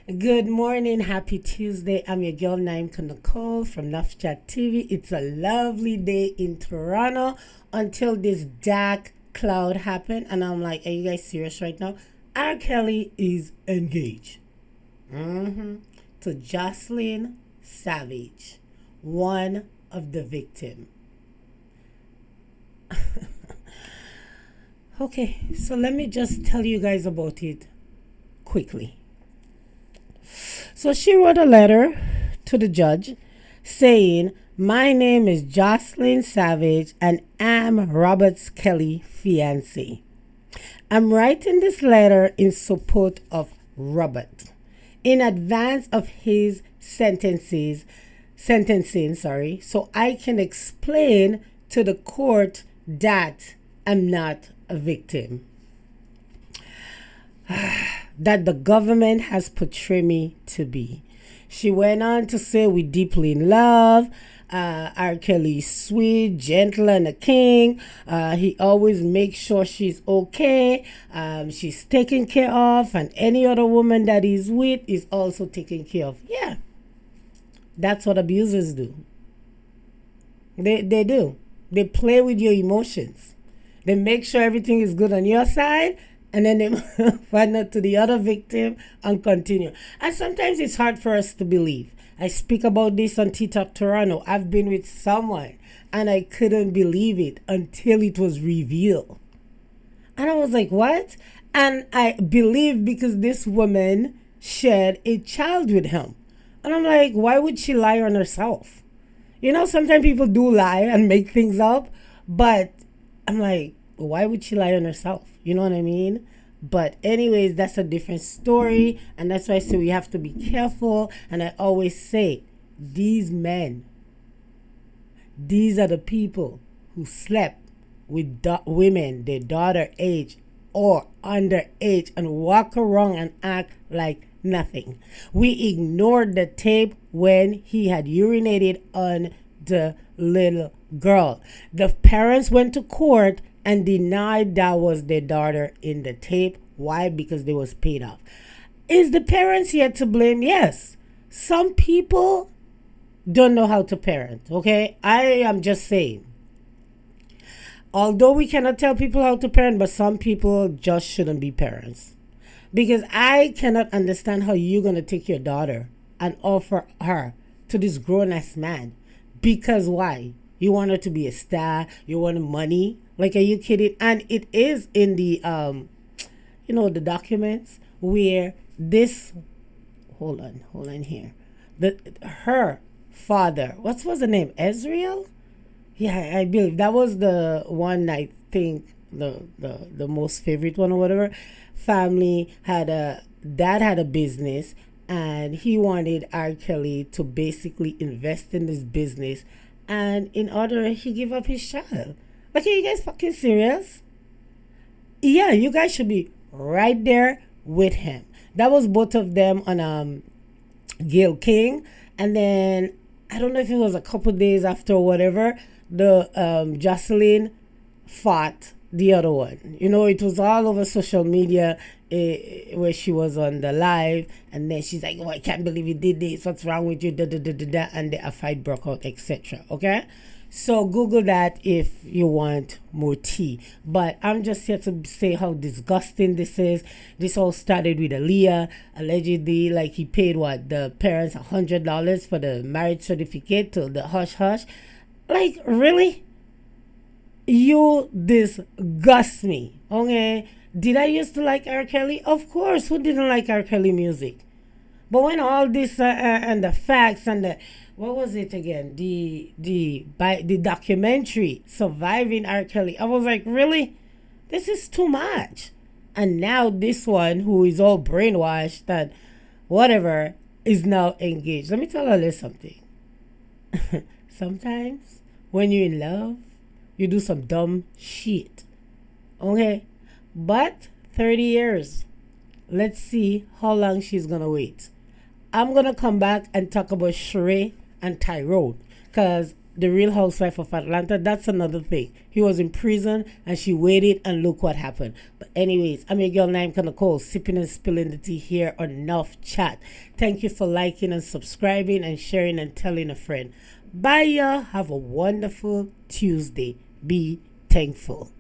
Good morning, happy Tuesday. I'm your girl named Nicole from NUFF Chat TV. It's a lovely day in Toronto until this dark cloud happened, and I'm like, are you guys serious right now? R. Kelly is engaged to Joycelyn Savage, one of the victim. Okay, so let me just tell you guys about it quickly. So she wrote a letter to the judge saying, my name is Joycelyn Savage and I'm Robert Kelly's fiancé. I'm writing this letter in support of Robert in advance of his sentencing, so I can explain to the court that I'm not a victim. That the government has portrayed me to be. She went on to say, we're deeply in love. R. Kelly's sweet, gentle, and a king. He always makes sure she's okay. She's taken care of, and any other woman that he's with is also taken care of. Yeah, that's what abusers do. They do. They play with your emotions. They make sure everything is good on your side, and then they find out to the other victim and continue. And sometimes it's hard for us to believe. I speak about this on TikTok Toronto. I've been with someone and I couldn't believe it until it was revealed. And I was like, what? And I believe because this woman shared a child with him. And I'm like, why would she lie on herself? You know, sometimes people do lie and make things up, but I'm like, why would she lie on herself? You know what I mean? But anyways, that's a different story. And that's why I say we have to be careful. And I always say, these men, these are the people who slept with women, their daughter age or underage, and walk around and act like nothing. We ignored the tape when he had urinated on the little girl. The parents went to court and denied that was their daughter in the tape. Why? Because they was paid off. Is the parents here to blame? Yes. Some people don't know how to parent, okay? I am just saying. Although we cannot tell people how to parent, but some people just shouldn't be parents. Because I cannot understand how you're going to take your daughter and offer her to this grown-ass man. Because why? You want her to be a star? You want money? Like, are you kidding? And it is in the, the documents where this, hold on here. Her father, what was the name? Ezreal? Yeah, I believe that was the one, I think, the most favorite one or whatever. Family dad had a business and he wanted R. Kelly to basically invest in this business. And in order, he gave up his child. Like, are you guys fucking serious? Yeah, you guys should be right there with him. That was both of them on Gayle King. And then, I don't know if it was a couple days after or whatever, the Joycelyn fought the other one. You know, it was all over social media where she was on the live, and then she's like, oh, I can't believe you did this, what's wrong with you, and a fight broke out, etc. Okay, so Google that if you want more tea. But I'm just here to say how disgusting this is. This all started with Aaliyah. Allegedly, like, he paid the parents $100 for the marriage certificate to the hush hush. Like, really? You disgust me. Okay, did I used to like R. Kelly? Of course. Who didn't like R. Kelly music? But when all this and the facts and the, what was it again? The documentary Surviving R. Kelly, I was like, really? This is too much. And now this one who is all brainwashed and whatever is now engaged. Let me tell you something. Sometimes when you're in love, you do some dumb shit. Okay? But 30 years. Let's see how long she's going to wait. I'm going to come back and talk about Sheree and Tyrone. Because the Real Housewife of Atlanta, that's another thing. He was in prison and she waited and look what happened. But anyways, I'm your girl Naim Nicole, sipping and spilling the tea here on NUFF Chat. Thank you for liking and subscribing and sharing and telling a friend. Bye y'all. Have a wonderful Tuesday. Be thankful.